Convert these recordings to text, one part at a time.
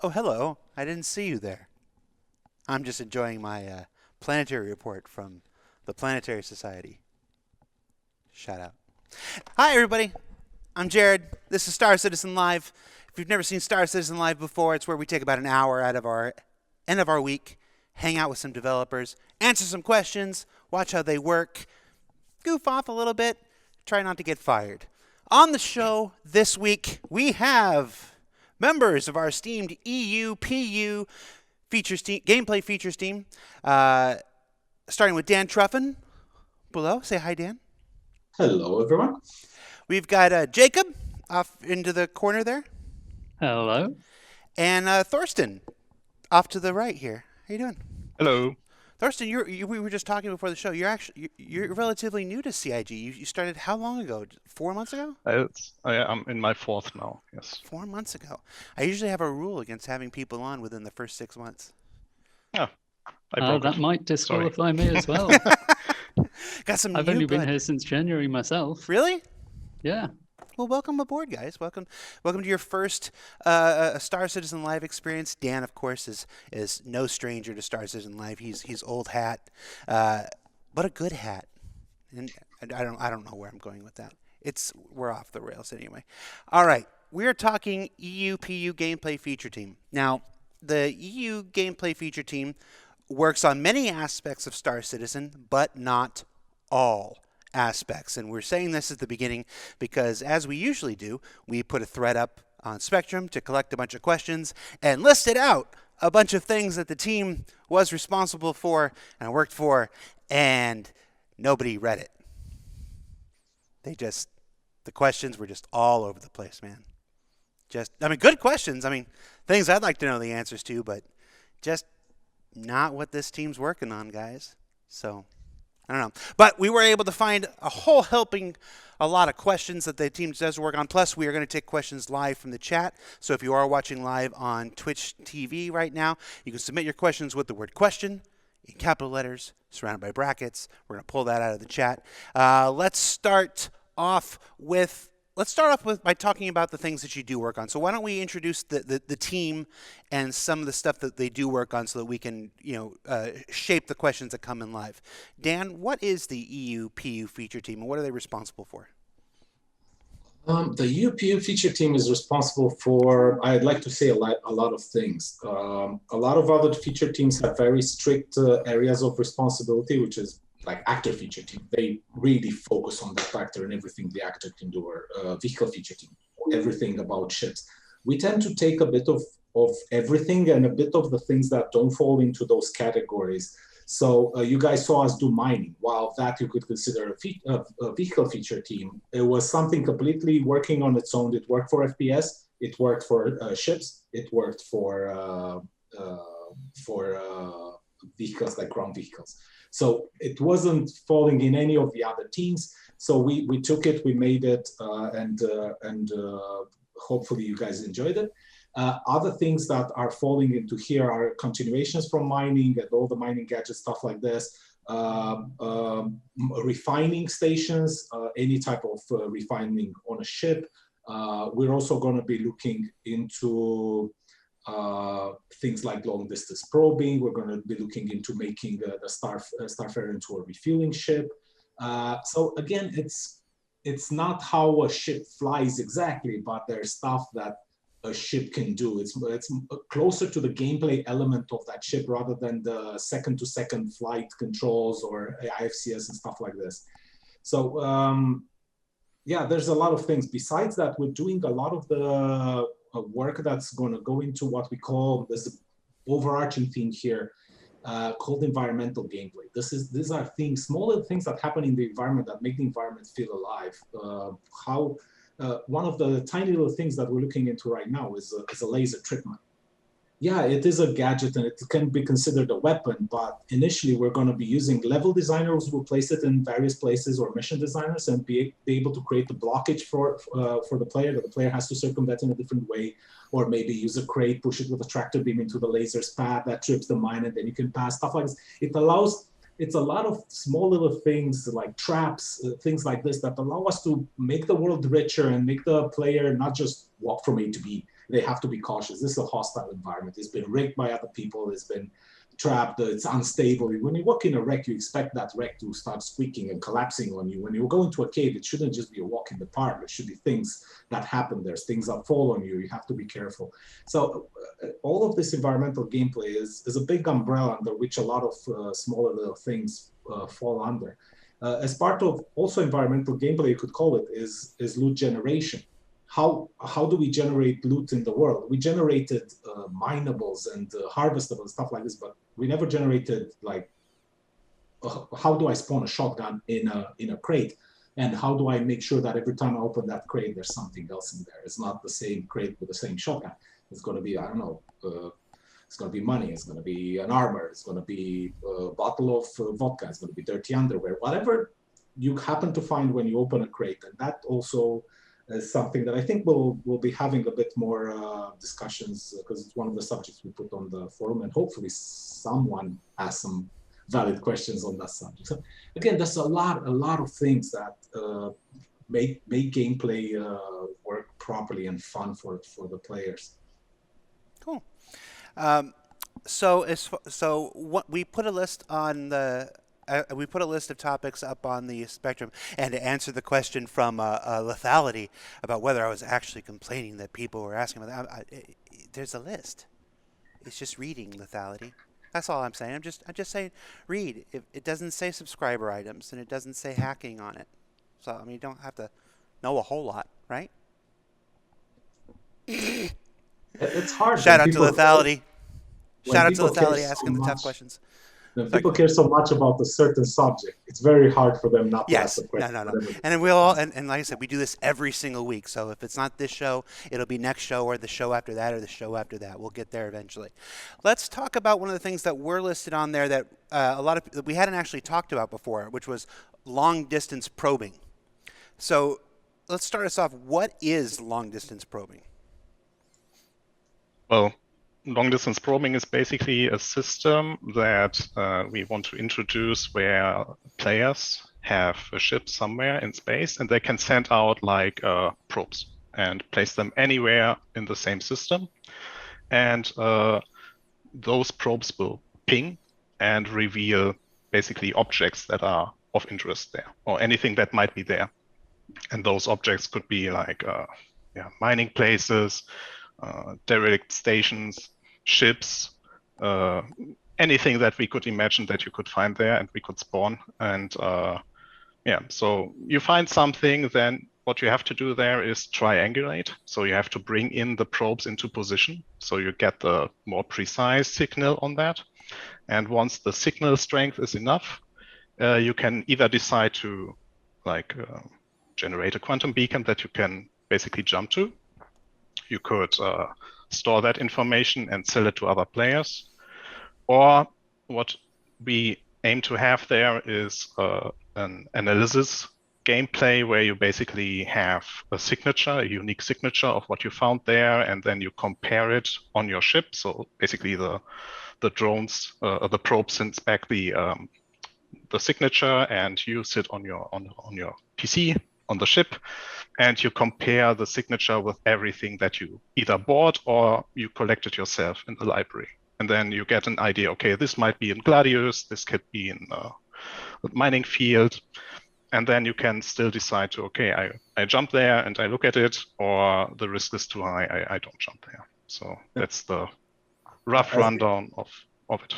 Oh, hello. I didn't see you there. I'm just enjoying my planetary report from the Planetary Society. Shout out. Hi, everybody. I'm Jared. This is Star Citizen Live. If you've never seen Star Citizen Live before, it's where we take about an hour out of our end of our week, hang out with some developers, answer some questions, watch how they work, goof off a little bit, try not to get fired. On the show this week, we have members of our esteemed EU features team, gameplay features team, starting with Dan Truffin below. Say hi, Dan. Hello, everyone. We've got Jacob off into the corner there, Hello. and Thorsten off to the right here. How you doing? Hello. Thorsten, we were just talking before the show. You're relatively new to CIG. You started how long ago? 4 months ago? I'm in my fourth now. Yes. 4 months ago. I usually have a rule against having people on within the first 6 months. Yeah, I broke That it. might Sorry. disqualify me as well. Got some I've new only been blood. here since January myself. Really? Yeah. Well, welcome aboard, guys. Welcome to your first Star Citizen Live experience. Dan, of course, is no stranger to Star Citizen Live. He's old hat, but a good hat. And I don't know where I'm going with that. We're off the rails anyway. All right, we are talking EU gameplay feature team. Now, the EU gameplay feature team works on many aspects of Star Citizen, but not all aspects. And we're saying this at the beginning because, as we usually do, we put a thread up on Spectrum to collect a bunch of questions and listed out a bunch of things that the team was responsible for and worked for, and nobody read it. The questions were just all over the place, man. Good questions. Things I'd like to know the answers to, but just not what this team's working on, guys. So, I don't know. But we were able to find a lot of questions that the team does work on. Plus, we are going to take questions live from the chat. So if you are watching live on Twitch TV right now, you can submit your questions with the word question in capital letters, surrounded by brackets. We're going to pull that out of the chat. Let's start off by talking about the things that you do work on. So why don't we introduce the team and some of the stuff that they do work on so that we can shape the questions that come in live. Dan, what is the EU-PU feature team and what are they responsible for? The UPU feature team is responsible for, I'd like to say, a lot of things. A lot of other feature teams have very strict areas of responsibility, which is like actor feature team. They really focus on that actor and everything the actor can do, or vehicle feature team, everything about ships. We tend to take a bit of everything and a bit of the things that don't fall into those categories. So you guys saw us do mining. While that you could consider a vehicle feature team, it was something completely working on its own. It worked for FPS. It worked for ships. It worked for vehicles like ground vehicles. So it wasn't falling in any of the other teams. So we took it, we made it, and hopefully you guys enjoyed it. Other things that are falling into here are continuations from mining and all the mining gadget stuff like this. Refining stations, any type of refining on a ship. We're also going to be looking into things like long distance probing. We're going to be looking into making the Starfarer into a refueling ship. So again, it's not how a ship flies exactly, but there's stuff that a ship can do. It's closer to the gameplay element of that ship rather than the second-to-second flight controls or IFCS and stuff like this. So yeah, there's a lot of things. Besides that, we're doing a lot of the work that's going to go into what we call, there's an overarching theme here called environmental gameplay. These are things, smaller things that happen in the environment that make the environment feel alive. One of the tiny little things that we're looking into right now is a laser trip mine. Yeah, it is a gadget and it can be considered a weapon, but initially we're going to be using level designers who will place it in various places, or mission designers, and be able to create the blockage for the player, that the player has to circumvent in a different way, or maybe use a crate, push it with a tractor beam into the laser's path that trips the mine, and then you can pass, stuff like this. It's a lot of small little things like traps, things like this that allow us to make the world richer and make the player not just walk from A to B. they have to be cautious. This is a hostile environment. It's been rigged by other people. It's been trapped. It's unstable. When you walk in a wreck, you expect that wreck to start squeaking and collapsing on you. When you go into a cave, it shouldn't just be a walk in the park. There should be things that happen. There's things that fall on you. You have to be careful. So all of this environmental gameplay is a big umbrella under which a lot of smaller little things fall under. As part of also environmental gameplay, you could call it, is loot generation. How do we generate loot in the world? We generated minables and harvestables, stuff like this, but we never generated like, how do I spawn a shotgun in a crate? And how do I make sure that every time I open that crate, there's something else in there? It's not the same crate with the same shotgun. It's going to be, I don't know, it's going to be money. It's going to be an armor. It's going to be a bottle of vodka. It's going to be dirty underwear. Whatever you happen to find when you open a crate. And that also is something that I think we'll be having a bit more discussions, because it's one of the subjects we put on the forum, and hopefully someone has some valid questions on that subject. So again, there's a lot of things that make gameplay work properly and fun for the players. Cool. So what we put a list on the we put a list of topics up on the spectrum, and to answer the question from Lethality about whether I was actually complaining that people were asking about that, there's a list. It's just reading, Lethality. That's all I'm saying. I'm just saying read. It doesn't say subscriber items, and it doesn't say hacking on it. So I mean, you don't have to know a whole lot, right? It's hard. Shout out to Lethality. Shout out to Lethality asking the tough questions. When people care so much about a certain subject, it's very hard for them not to ask the question. No. And then we'll all, and like I said, we do this every single week. So if it's not this show, it'll be next show or the show after that or the show after that. We'll get there eventually. Let's talk about one of the things that were listed on there that we hadn't actually talked about before, which was long distance probing. So let's start us off. What is long distance probing? Well, long-distance probing is basically a system that we want to introduce where players have a ship somewhere in space and they can send out like probes and place them anywhere in the same system. And those probes will ping and reveal basically objects that are of interest there, or anything that might be there. And those objects could be like mining places, derelict stations, ships, anything that we could imagine that you could find there and we could spawn. And so you find something, then what you have to do there is triangulate. So you have to bring in the probes into position, so you get the more precise signal on that. And once the signal strength is enough, you can either decide to generate a quantum beacon that you can basically jump to. You could store that information and sell it to other players. Or what we aim to have there is an analysis gameplay where you basically have a signature, a unique signature of what you found there, and then you compare it on your ship. So basically the drones, the probe sends back the signature, and you sit on your PC on the ship, and you compare the signature with everything that you either bought or you collected yourself in the library. And then you get an idea, okay, this might be in Gladius, this could be in a mining field. And then you can still decide to, okay, I jump there and I look at it, or the risk is too high, I don't jump there. So that's the rough rundown of it.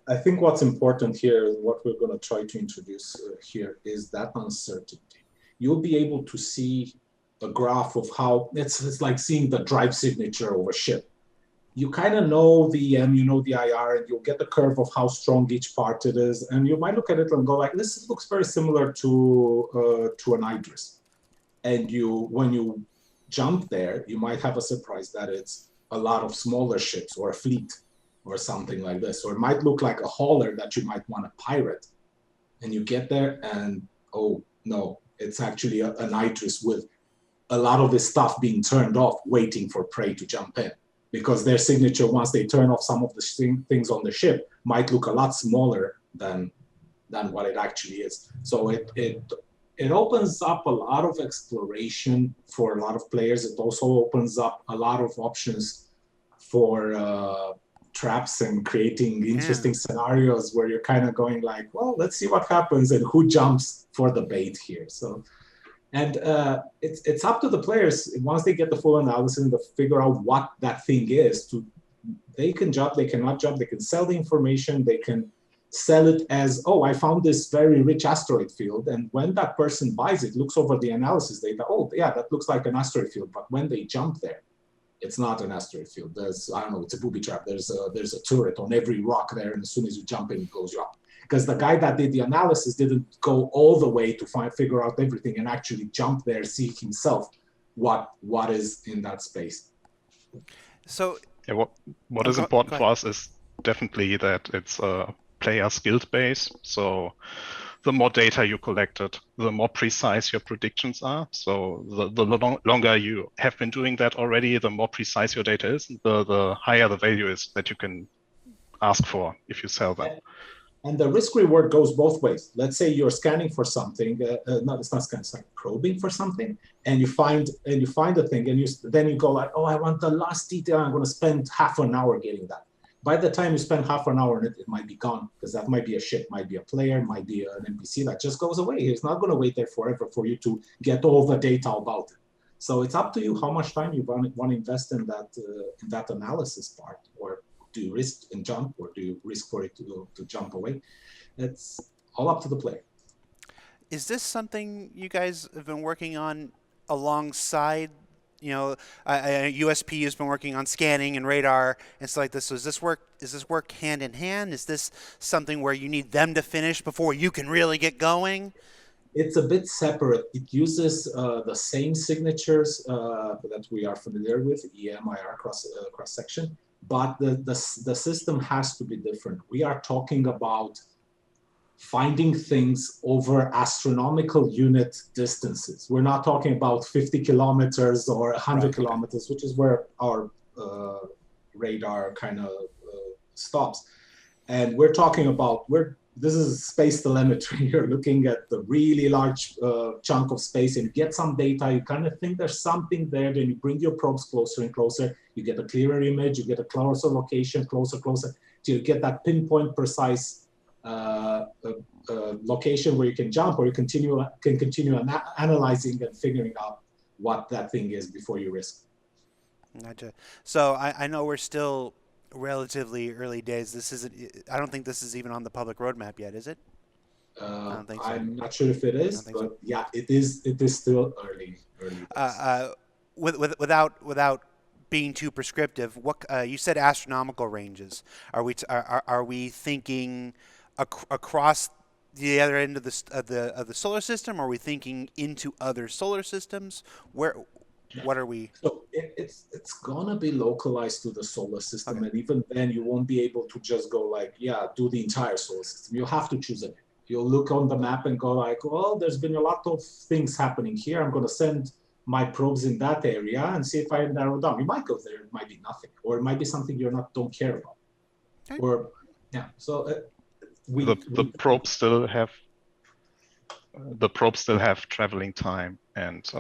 I think what's important here, what we're going to try to introduce here, is that uncertainty. You'll be able to see a graph of how, it's like seeing the drive signature of a ship. You kind of know the EM, you know the IR, and you'll get the curve of how strong each part it is. And you might look at it and go like, this looks very similar to an Idris. And when you jump there, you might have a surprise that it's a lot of smaller ships or a fleet or something like this. Or it might look like a hauler that you might want to pirate. And you get there and, oh no, it's actually an Idris with a lot of this stuff being turned off, waiting for prey to jump in. Because their signature, once they turn off some of the things on the ship, might look a lot smaller than what it actually is. So it opens up a lot of exploration for a lot of players. It also opens up a lot of options for traps and creating interesting scenarios where you're kind of going like, well, let's see what happens and who jumps for the bait here. So, and it's up to the players once they get the full analysis and to figure out what that thing is. They can jump, they cannot jump, they can sell the information, they can sell it as, oh, I found this very rich asteroid field. And when that person buys it, looks over the analysis data, oh, yeah, that looks like an asteroid field. But when they jump there, it's not an asteroid field. There's, I don't know, it's a booby trap. There's a turret on every rock there. And as soon as you jump in, it blows you up. Because the guy that did the analysis didn't go all the way to figure out everything and actually jump there, see himself what is in that space. So yeah, what is important for us is definitely that it's a player skilled base. So the more data you collected, the more precise your predictions are. So the longer you have been doing that already, the more precise your data is, the higher the value is that you can ask for if you sell them. And the risk reward goes both ways. Let's say you're scanning for something, it's not scanning, it's like probing for something, and you find a thing, and then you go like, oh, I want the last detail. I'm going to spend half an hour getting that. By the time you spend half an hour on it, it might be gone, because that might be a ship, might be a player, might be an NPC that just goes away. It's not going to wait there forever for you to get all the data about it. So it's up to you how much time you want to invest in that analysis part, or do you risk and jump, or do you risk for it to jump away? It's all up to the player. Is this something you guys have been working on alongside? You know, USP has been working on scanning and radar and stuff like this. So is this work hand in hand? Is this something where you need them to finish before you can really get going? It's a bit separate. It uses the same signatures that we are familiar with, EMIR cross section, but the system has to be different. We are talking about finding things over astronomical unit distances. We're not talking about 50 kilometers or 100 kilometers, which is where our radar kind of stops. And we're talking about, this is space telemetry. You're looking at the really large chunk of space and you get some data, you kind of think there's something there, then you bring your probes closer and closer, you get a clearer image, you get a closer location, closer, till you get that pinpoint precise location where you can jump, or you can continue analyzing and figuring out what that thing is before you risk. Gotcha. So I know we're still relatively early days. I don't think this is even on the public roadmap yet, is it? I don't think so. I'm not sure if it is, but so. Yeah, it is still early days. Without being too prescriptive, what you said astronomical ranges. Are we thinking across the other end of the solar system? Or are we thinking into other solar systems? What are we? So it's gonna be localized to the solar system, okay. And even then, you won't be able to just go like, yeah, do the entire solar system. You have to choose it. You'll look on the map and go like, well, there's been a lot of things happening here. I'm gonna send my probes in that area and see if I narrow down. You might go there, it might be nothing, or it might be something don't care about, okay. Or yeah. So the probes still have traveling time and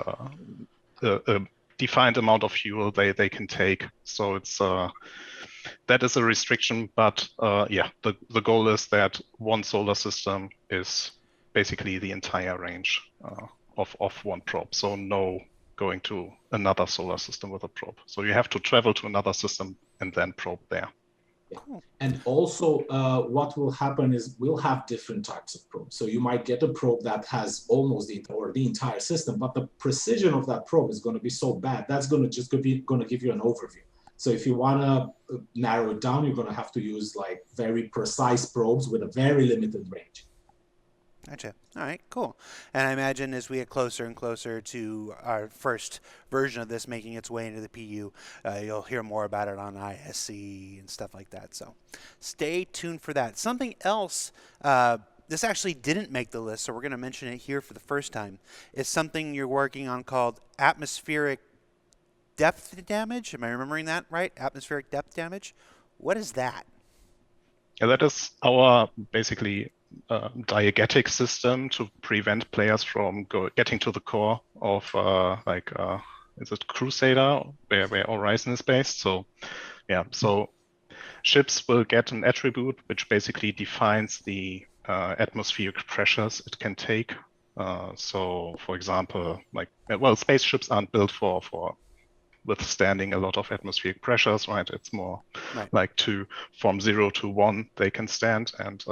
a defined amount of fuel they can take. So it's that is a restriction, but yeah, the goal is that one solar system is basically the entire range of one probe. So no going to another solar system with a probe. So you have to travel to another system and then probe there. Yeah. And also what will happen is we'll have different types of probes. So you might get a probe that has almost the entire system, but the precision of that probe is going to be so bad, that's going to just give you an overview. So if you want to narrow it down, you're going to have to use like very precise probes with a very limited range. Gotcha. All right, cool. And I imagine as we get closer and closer to our first version of this making its way into the PU, you'll hear more about it on ISC and stuff like that. So stay tuned for that. Something else, this actually didn't make the list, so we're going to mention it here for the first time, is something you're working on called atmospheric depth damage. Am I remembering that right? Atmospheric depth damage. What is that? Yeah, that is our basically diegetic system to prevent players from getting to the core of is it Crusader, where Horizon is based. So yeah, so ships will get an attribute which basically defines the atmospheric pressures it can take. So for example, spaceships aren't built for withstanding a lot of atmospheric pressures, right? It's more like from 0 to 1 they can stand. And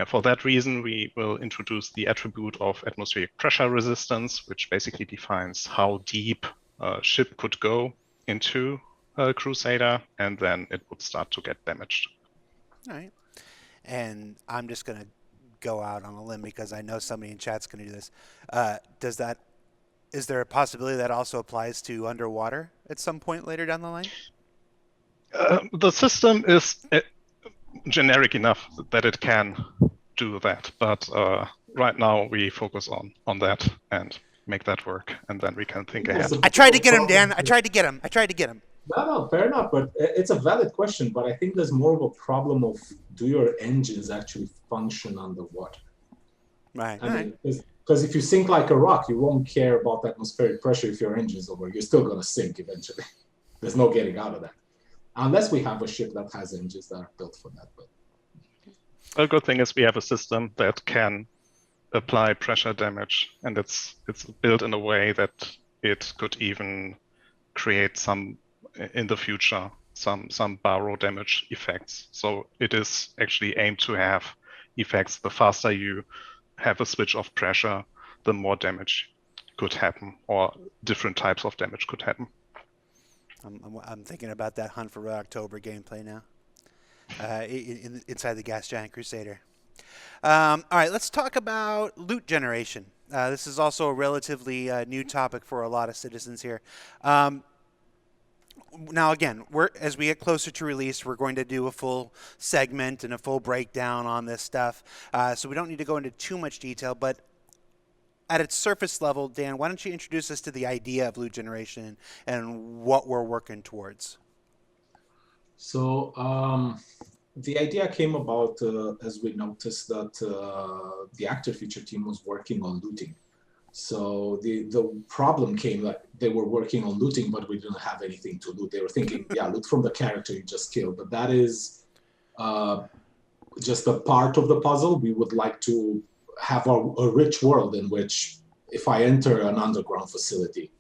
for that reason, we will introduce the attribute of atmospheric pressure resistance, which basically defines how deep a ship could go into a Crusader, and then it would start to get damaged. All right. And I'm just going to go out on a limb because I know somebody in chat's going to do this. Is there a possibility that also applies to underwater at some point later down the line? The system is generic enough that it can do that, but right now we focus on that and make that work, and then we can think ahead. I tried to get him, Dan. I tried to get him. No, fair enough, but it's a valid question. But I think there's more of a problem of, do your engines actually function underwater? Right. I mean, because if you sink like a rock, you won't care about atmospheric pressure if your engine's over. You're still going to sink eventually. There's no getting out of that. Unless we have a ship that has engines that are built for that. But a good thing is we have a system that can apply pressure damage, and it's built in a way that it could even create some, in the future, some baro damage effects. So it is actually aimed to have effects. The faster you have a switch of pressure, the more damage could happen, or different types of damage could happen. I'm thinking about that Hunt for Red October gameplay now. Inside the Gas Giant Crusader. All right, let's talk about loot generation. This is also a relatively new topic for a lot of citizens here. Now, again, as we get closer to release, we're going to do a full segment and a full breakdown on this stuff. So we don't need to go into too much detail, but at its surface level, Dan, why don't you introduce us to the idea of loot generation and what we're working towards? So the idea came about as we noticed that the actor feature team was working on looting. So the problem came that they were working on looting, but we didn't have anything to loot. They were thinking, yeah, loot from the character you just killed, but that is just a part of the puzzle. We would like to have a rich world in which if I enter an underground facility,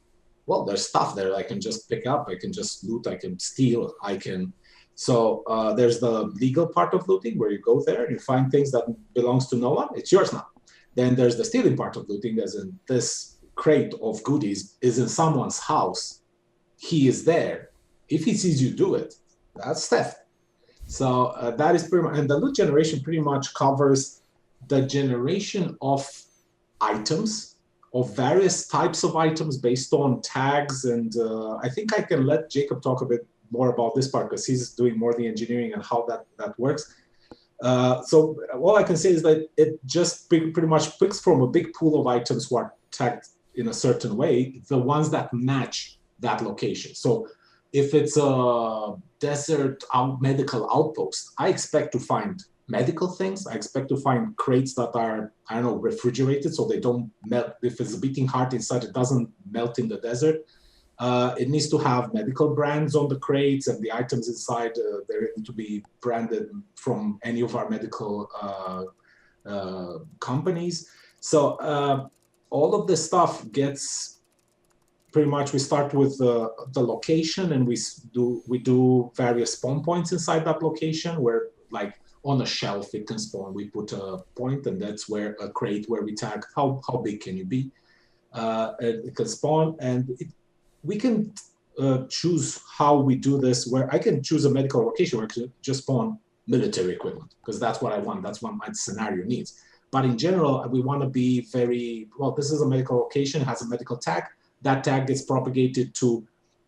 well, there's stuff there I can just pick up, I can just loot, I can steal, I can. So there's the legal part of looting where you go there and you find things that belongs to no one, it's yours now. Then there's the stealing part of looting, as in this crate of goodies is in someone's house. He is there. If he sees you do it, that's theft. So that is pretty much, and the loot generation pretty much covers the generation of items, of various types of items based on tags. And I think I can let Jacob talk a bit more about this part because he's doing more the engineering and how that works. So all I can say is that it just pretty much picks from a big pool of items who are tagged in a certain way, the ones that match that location. So if it's a desert medical outpost, I expect to find medical things. I expect to find crates that are, I don't know, refrigerated so they don't melt. If it's a beating heart inside, it doesn't melt in the desert. It needs to have medical brands on the crates, and the items inside, they need to be branded from any of our medical companies. So all of this stuff gets pretty much, we start with the location, and we do various spawn points inside that location where, like, on a shelf it can spawn. We put a point, and that's where a crate where we tag how big can you be. It can spawn, and we can choose how we do this, where I can choose a medical location where I can just spawn military equipment, because that's what I want. That's what my scenario needs. But in general, we want to be very, well, this is a medical location, has a medical tag. That tag gets propagated to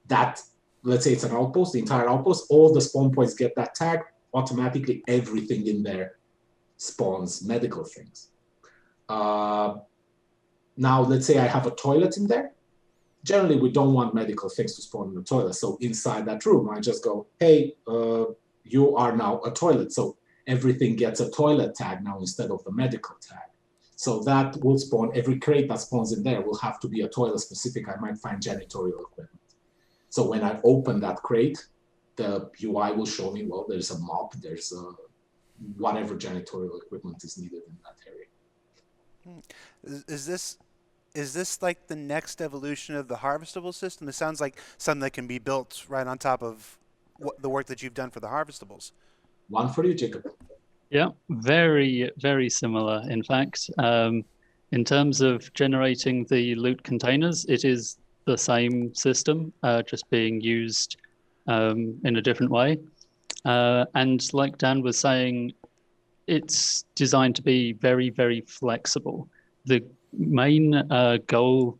that, let's say it's an outpost, the entire outpost, all the spawn points get that tag. Automatically, everything in there spawns medical things. Now, let's say I have a toilet in there. Generally, we don't want medical things to spawn in the toilet. So inside that room, I just go, hey, you are now a toilet. So everything gets a toilet tag now instead of the medical tag. So that will spawn, every crate that spawns in there will have to be a toilet specific. I might find janitorial equipment. So when I open that crate, the UI will show me, well, there's a mop, there's whatever janitorial equipment is needed in that area. Is this like the next evolution of the Harvestable system? It sounds like something that can be built right on top of the work that you've done for the Harvestables. One for you, Jacob. Yeah, very, very similar. In fact, in terms of generating the loot containers, it is the same system, just being used in a different way. And like Dan was saying, it's designed to be very, very flexible. The main goal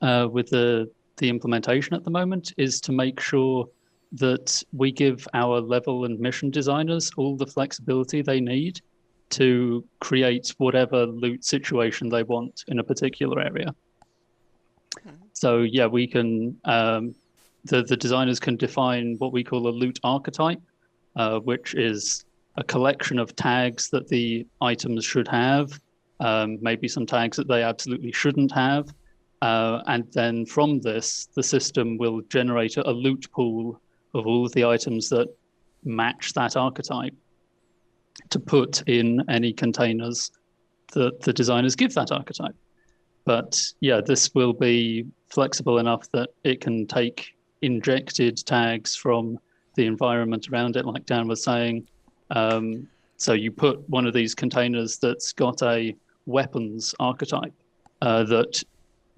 with the implementation at the moment is to make sure that we give our level and mission designers all the flexibility they need to create whatever loot situation they want in a particular area. So yeah, we can, the designers can define what we call a loot archetype, which is a collection of tags that the items should have, maybe some tags that they absolutely shouldn't have. And then from this, the system will generate a loot pool of all of the items that match that archetype to put in any containers that the designers give that archetype. But yeah, this will be flexible enough that it can take injected tags from the environment around it, like Dan was saying. So you put one of these containers that's got a weapons archetype that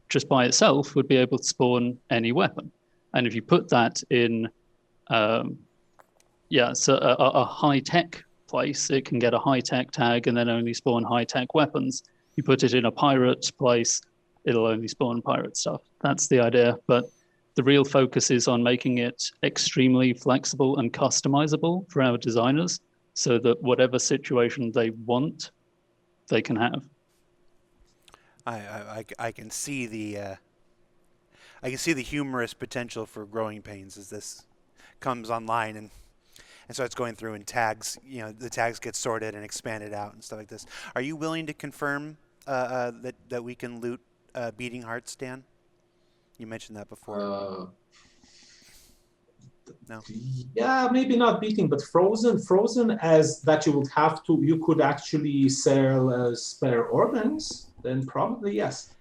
just by itself would be able to spawn any weapon. And if you put that in a high-tech place, it can get a high-tech tag and then only spawn high-tech weapons. You put it in a pirate place, it'll only spawn pirate stuff. That's the idea. But the real focus is on making it extremely flexible and customizable for our designers so that whatever situation they want, they can have. I can see the humorous potential for Growing Pains as this comes online and starts going through and tags, the tags get sorted and expanded out and stuff like this. Are you willing to confirm that we can loot beating hearts, Dan? You mentioned that before. No. Yeah, maybe not beating, but frozen. Frozen as that you could actually sell as spare organs, then probably yes.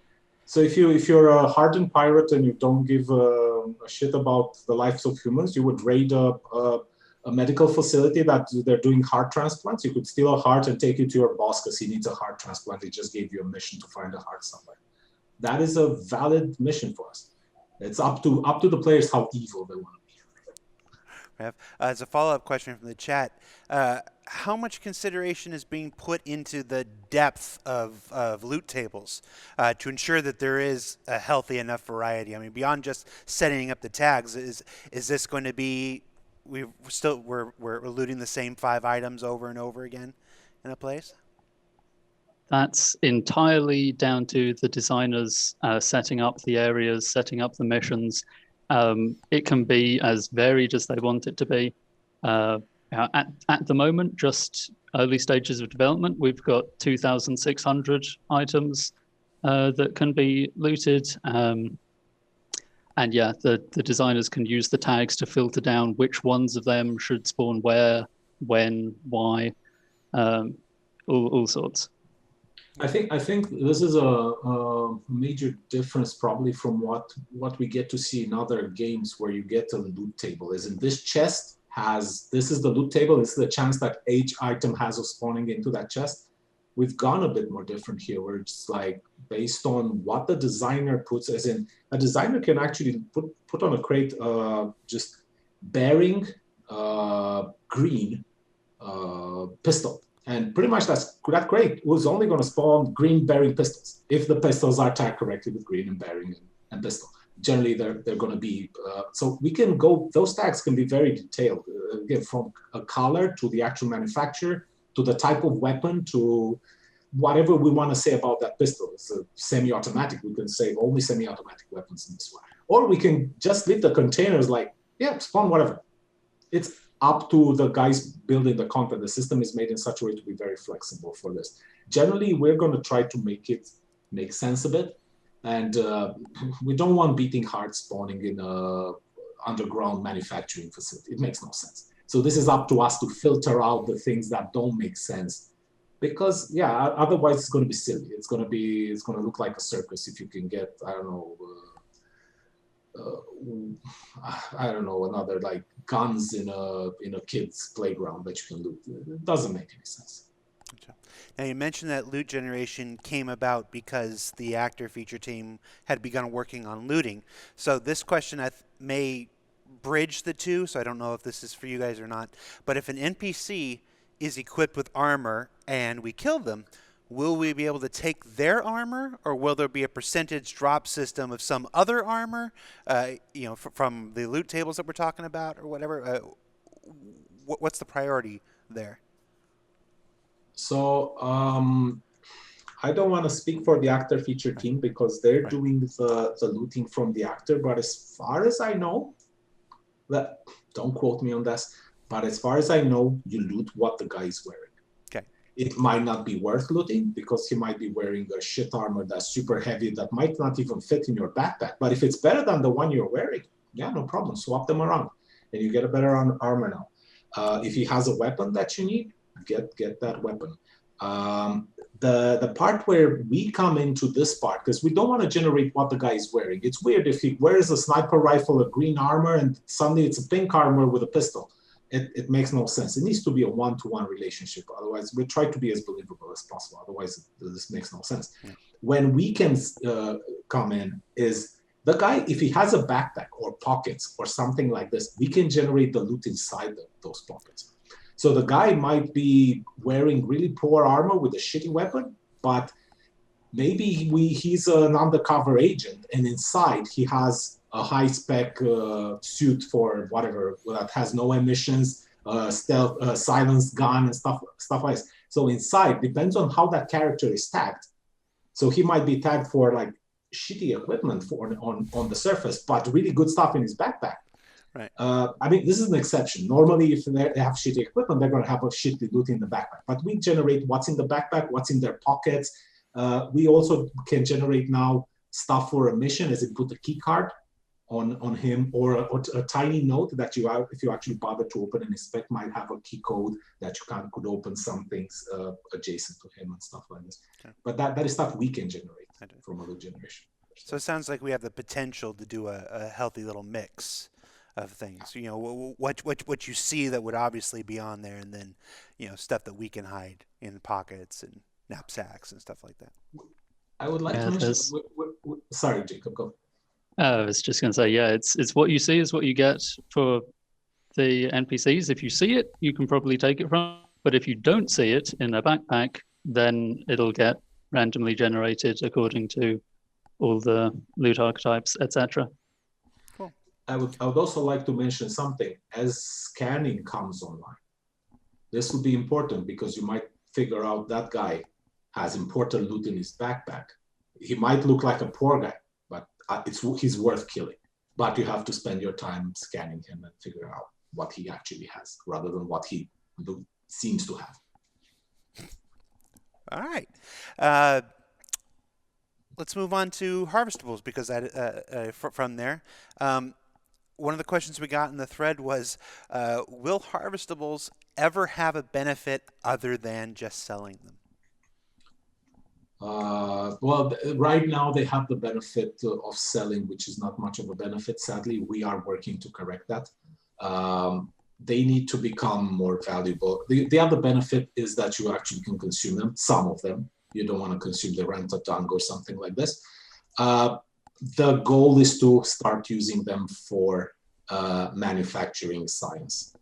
So if you're a hardened pirate and you don't give a shit about the lives of humans, you would raid a medical facility that they're doing heart transplants. You could steal a heart and take it to your boss because he needs a heart transplant. He just gave you a mission to find a heart somewhere. That is a valid mission for us. It's up to the players how evil they want to be. As a follow-up question from the chat, how much consideration is being put into the depth of loot tables to ensure that there is a healthy enough variety? I mean, beyond just setting up the tags, is this going to be we're looting the same 5 items over and over again in a place? That's entirely down to the designers setting up the areas, setting up the missions. It can be as varied as they want it to be. At the moment, just early stages of development, we've got 2,600 items that can be looted. And yeah, the designers can use the tags to filter down which ones of them should spawn where, when, why, all sorts. I think this is a major difference probably from what we get to see in other games where you get a loot table. Is in this chest this is the loot table. This is the chance that each item has of spawning into that chest. We've gone a bit more different here, where it's like based on what the designer puts, as in a designer can actually put on a crate just bearing green pistol. And pretty much that crate was only going to spawn green bearing pistols if the pistols are tagged correctly with green and bearing and pistol. Generally, they're going to be so we can go. Those tags can be very detailed, again, from a color to the actual manufacturer to the type of weapon to whatever we want to say about that pistol. It's a semi-automatic. We can say only semi-automatic weapons in this one, or we can just leave the containers like spawn whatever. It's up to the guys building the content. The system is made in such a way to be very flexible for this. Generally, we're going to try to make it make sense a bit. And we don't want beating heart spawning in a underground manufacturing facility. It makes no sense. So this is up to us to filter out the things that don't make sense, because yeah, otherwise it's going to be silly. It's going to look like a circus if you can get, I don't know, another like guns in a kid's playground that you can loot. It doesn't make any sense. Now, you mentioned that loot generation came about because the actor feature team had begun working on looting. So this question may bridge the two, so I don't know if this is for you guys or not. But if an NPC is equipped with armor and we kill them, will we be able to take their armor, or will there be a percentage drop system of some other armor, from the loot tables that we're talking about or whatever? What's the priority there? So I don't want to speak for the actor feature team because they're doing the looting from the actor. But as far as I know, don't quote me on this, but as far as I know, you loot what the guy is wearing. Okay. It might not be worth looting because he might be wearing a shit armor that's super heavy that might not even fit in your backpack. But if it's better than the one you're wearing, yeah, no problem. Swap them around and you get a better armor now. If he has a weapon that you need, get that weapon. The part where we come into this part, because we don't want to generate what the guy is wearing. It's weird if he wears a sniper rifle, a green armor, and suddenly it's a pink armor with a pistol. It makes no sense. It needs to be a one-to-one relationship. Otherwise, we try to be as believable as possible. Otherwise, this makes no sense. Yeah. When we can come in is the guy, if he has a backpack or pockets or something like this, we can generate the loot inside those pockets. So the guy might be wearing really poor armor with a shitty weapon, but maybe he's an undercover agent, and inside he has a high-spec suit for whatever that has no emissions, stealth, silenced gun, and stuff like this. So inside, depends on how that character is tagged. So he might be tagged for like shitty equipment on the surface, but really good stuff in his backpack. Right. I mean, this is an exception. Normally, if they have shitty equipment, they're going to have a shitty loot in the backpack. But we generate what's in the backpack, what's in their pockets. We also can generate now stuff for a mission, as in put a key card on him, or a tiny note that if you actually bother to open and inspect, might have a key code that you could open some things adjacent to him and stuff like this. Okay. But that is stuff we can generate from a loot generation. So it sounds like we have the potential to do a healthy little mix of things, what you see that would obviously be on there, and then stuff that we can hide in pockets and knapsacks and stuff like that. I would like to mention. Sorry, Jacob, go. I was just going to say, yeah, it's what you see is what you get for the NPCs. If you see it, you can probably take it from. But if you don't see it in a backpack, then it'll get randomly generated according to all the loot archetypes, etc. I would also like to mention something. As scanning comes online, this would be important because you might figure out that guy has important loot in his backpack. He might look like a poor guy, but he's worth killing. But you have to spend your time scanning him and figure out what he actually has, rather than what he seems to have. All right. Let's move on to Harvestables, because from there. One of the questions we got in the thread was, will Harvestables ever have a benefit other than just selling them? Well, right now they have the benefit of selling, which is not much of a benefit. Sadly, we are working to correct that. They need to become more valuable. The other benefit is that you actually can consume them, some of them. You don't want to consume the rent-a-tongue or something like this. The goal is to start using them for manufacturing science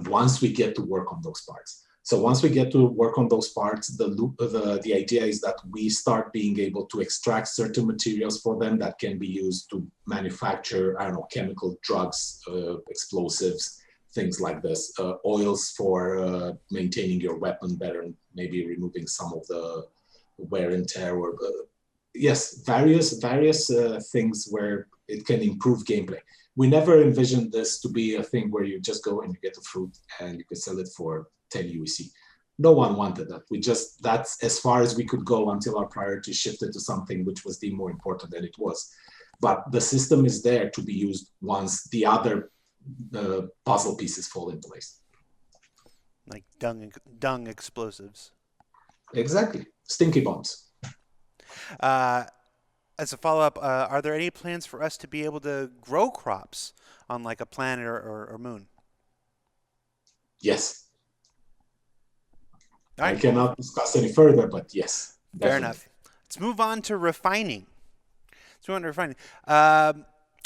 once we get to work on those parts. So once we get to work on those parts, the idea is that we start being able to extract certain materials for them that can be used to manufacture, I don't know, chemical drugs, explosives, things like this, oils for maintaining your weapon better and maybe removing some of the wear and tear, or yes, various things where It can improve gameplay. We never envisioned this to be a thing where you just go and you get the fruit and you can sell it for 10 UEC. No one wanted that. That's as far as we could go until our priority shifted to something which was deemed more important than it was. But the system is there to be used once the other puzzle pieces fall in place. Like dung explosives. Exactly. Stinky bombs. As a follow-up, are there any plans for us to be able to grow crops on like a planet or moon? Yes. All right. I cannot discuss any further, but yes. Fair definitely. enough. Let's move on to refining.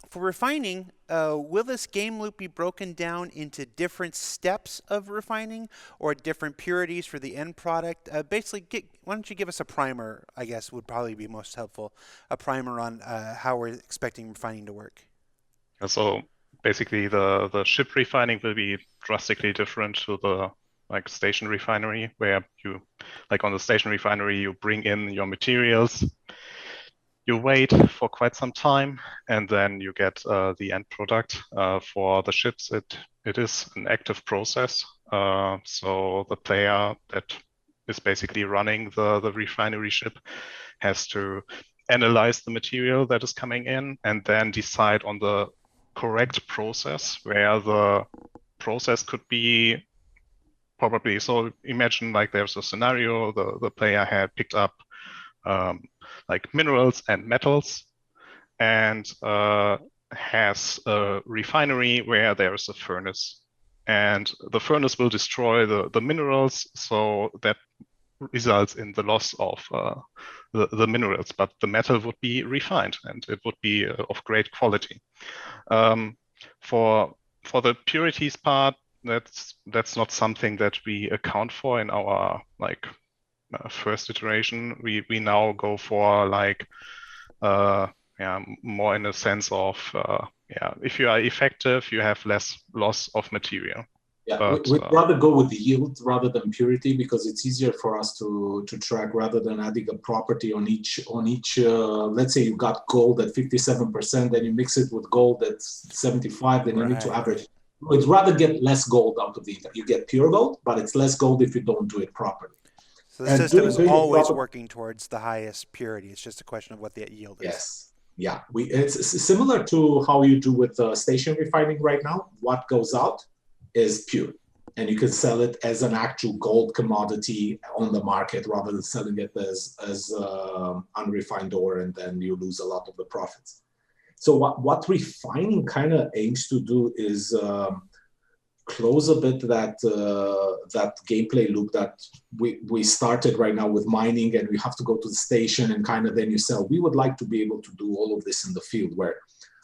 For refining, will this game loop be broken down into different steps of refining or different purities for the end product? Basically, why don't you give us a primer, I guess, would probably be most helpful, a primer on how we're expecting refining to work. So basically the ship refining will be drastically different to the station refinery, where you, like on the station refinery, you bring in your materials, you wait for quite some time, and then you get the end product. For the ships, it is an active process. So the player that is basically running the refinery ship has to analyze the material that is coming in and then decide on the correct process, where the process could be probably, so imagine like there's a scenario, the player had picked up like minerals and metals and has a refinery where there's a furnace, and the furnace will destroy the minerals, so that results in the loss of the minerals, but the metal would be refined and it would be of great quality. For the purities part, that's not something that we account for in our first iteration. We now go for more in a sense of if you are effective, you have less loss of material. Yeah, we'd rather go with the yield rather than purity, because it's easier for us to track rather than adding a property on each. Let's say you got gold at 57%, then you mix it with gold at 75, then you need to average. We'd rather get less gold out of it. You get pure gold, but it's less gold if you don't do it properly. So the system is always working towards the highest purity. It's just a question of what the yield is. Yes. Yeah. It's similar to how you do with station refining right now. What goes out is pure, and you can sell it as an actual gold commodity on the market rather than selling it as unrefined ore, and then you lose a lot of the profits. So what refining kind of aims to do is close a bit that gameplay loop that we started right now with mining, and we have to go to the station and kind of then you sell. We would like to be able to do all of this in the field, where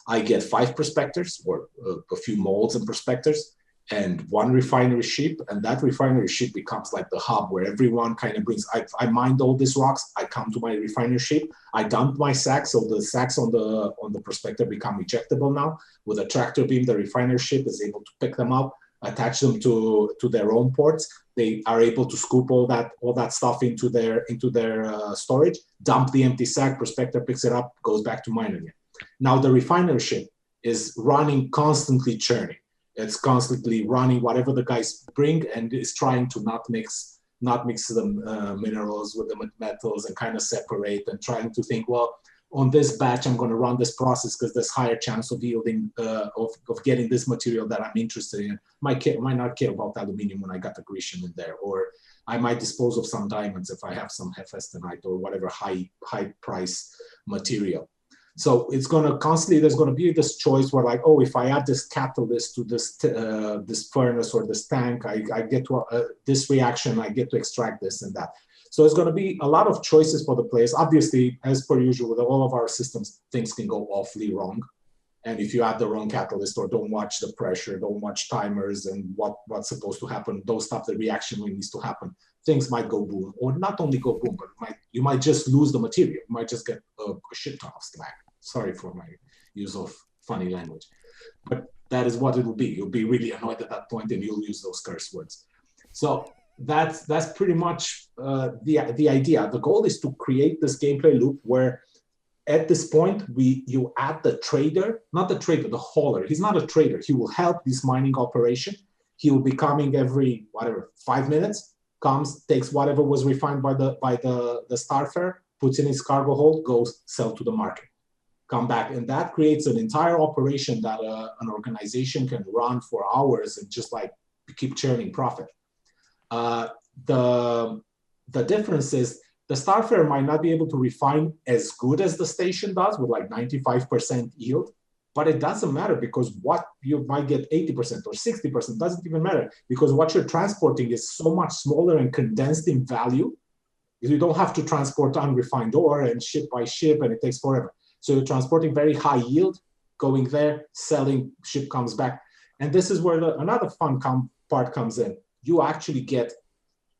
I get 5 prospectors or a few molds and prospectors and 1 refinery ship, and that refinery ship becomes like the hub where everyone kind of brings. I mined all these rocks, I come to my refinery ship, I dump my sacks, so the sacks on the prospector become ejectable now. With a tractor beam, the refinery ship is able to pick them up, attach them to their own ports. They are able to scoop all that stuff into their storage, dump the empty sack, prospector picks it up, goes back to mine again. Now the refinery ship is running, constantly churning. It's constantly running whatever the guys bring, and is trying to not mix the minerals with the metals and kind of separate, and trying to think, well, on this batch, I'm going to run this process because there's higher chance of yielding, of getting this material that I'm interested in. Might not care about aluminium when I got the Grecian in there, or I might dispose of some diamonds if I have some Hephaestonite or whatever high price material. So it's going to constantly, there's going to be this choice where like, oh, if I add this catalyst to this furnace or this tank, I get to this reaction, I get to extract this and that. So it's going to be a lot of choices for the players. Obviously, as per usual with all of our systems, things can go awfully wrong. And if you add the wrong catalyst or don't watch the pressure, don't watch timers and what's supposed to happen, don't stop the reaction when it needs to happen, things might go boom. Or not only go boom, but you might just lose the material. You might just get a shit ton of slack. Sorry for my use of funny language. But that is what it will be. You'll be really annoyed at that point and you'll use those curse words. So that's pretty much the idea. The goal is to create this gameplay loop where at this point, you add the trader, not the trader, the hauler. He's not a trader. He will help this mining operation. He will be coming every 5 minutes. Comes, takes whatever was refined by the Starfarer, puts in his cargo hold, goes sell to the market, come back, and that creates an entire operation that an organization can run for hours and just like keep churning profit. The difference is the Starfarer might not be able to refine as good as the station does with like 95% yield, but it doesn't matter because what you might get 80% or 60% doesn't even matter because what you're transporting is so much smaller and condensed in value. You don't have to transport unrefined ore and ship by ship, and it takes forever. So you're transporting very high yield, going there, selling, ship comes back. And this is where another fun part comes in. You actually get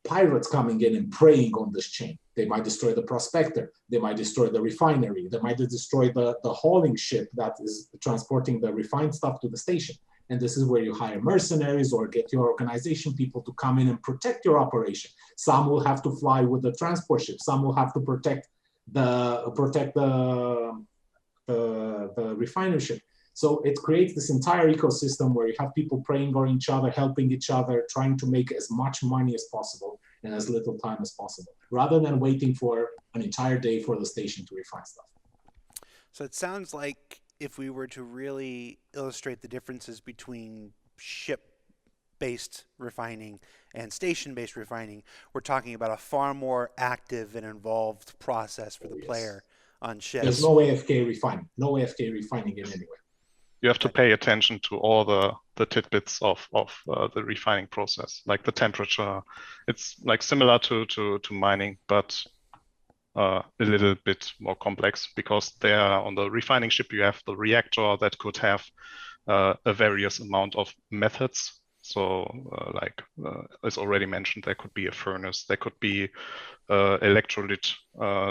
pirates coming in and preying on this chain. They might destroy the prospector. They might destroy the refinery. They might destroy the hauling ship that is transporting the refined stuff to the station. And this is where you hire mercenaries or get your organization people to come in and protect your operation. Some will have to fly with the transport ship. Some will have to protect the refinery ship. So it creates this entire ecosystem where you have people preying on each other, helping each other, trying to make as much money as possible in as little time as possible, rather than waiting for an entire day for the station to refine stuff. So it sounds like if we were to really illustrate the differences between ship-based refining and station-based refining, we're talking about a far more active and involved process for the player on ships. There's no AFK refining, no AFK refining in any way. You have to pay attention to all the tidbits of the refining process, like the temperature. It's like similar to mining, but a little bit more complex because there on the refining ship you have the reactor that could have a various amount of methods. So as already mentioned, there could be a furnace, there could be electrolyte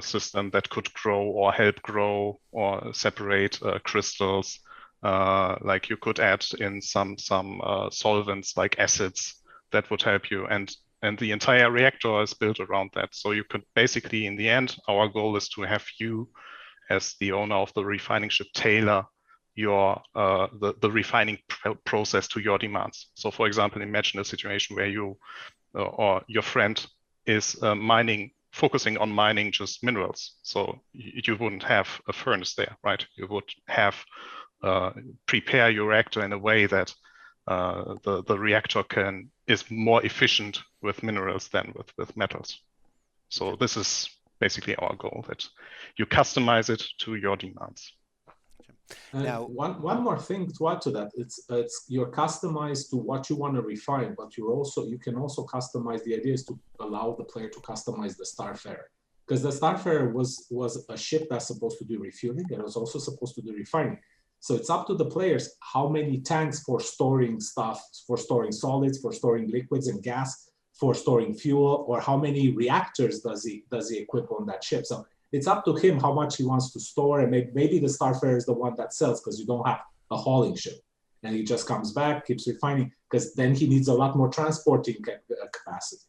system that could grow or help grow or separate crystals. Like you could add in some solvents like acids that would help you, and the entire reactor is built around that. So you could basically, in the end, our goal is to have you, as the owner of the refining ship, tailor your the refining process to your demands. So, for example, imagine a situation where you or your friend is focusing on mining just minerals. So you wouldn't have a furnace there, right? You would have prepare your reactor in a way that the reactor is more efficient with minerals than with metals. So this is basically our goal, that you customize it to your demands. And now, one more thing to add to that, it's you're customized to what you want to refine, but you can also customize. The idea is to allow the player to customize the Starfarer, because the Starfarer was a ship that's supposed to do refueling and it was also supposed to do refining. So it's up to the players how many tanks for storing stuff, for storing solids, for storing liquids and gas, for storing fuel, or how many reactors does he equip on that ship. So it's up to him how much he wants to store, and maybe the Starfarer is the one that sells because you don't have a hauling ship, and he just comes back, keeps refining, because then he needs a lot more transporting capacity.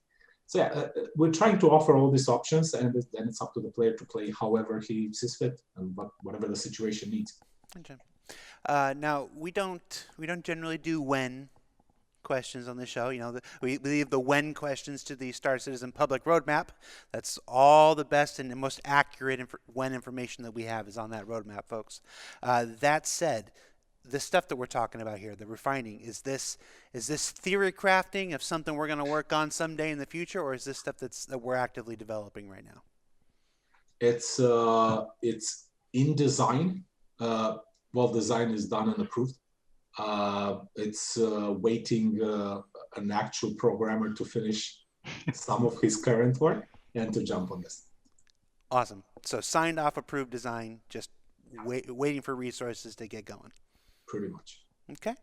So yeah, we're trying to offer all these options, and then it's up to the player to play however he sees fit and whatever the situation needs. Okay. Now we don't generally do when questions on the show. You know, we leave the when questions to the Star Citizen Public Roadmap. That's all the best and the most accurate when information that we have is on that roadmap, folks. That said, the stuff that we're talking about here, the refining, is this theory crafting of something we're going to work on someday in the future, or is this stuff that we're actively developing right now? It's in design. Well, design is done and approved. It's waiting an actual programmer to finish some of his current work and to jump on this. Awesome. So signed off, approved design, just waiting for resources to get going. Pretty much. Okay.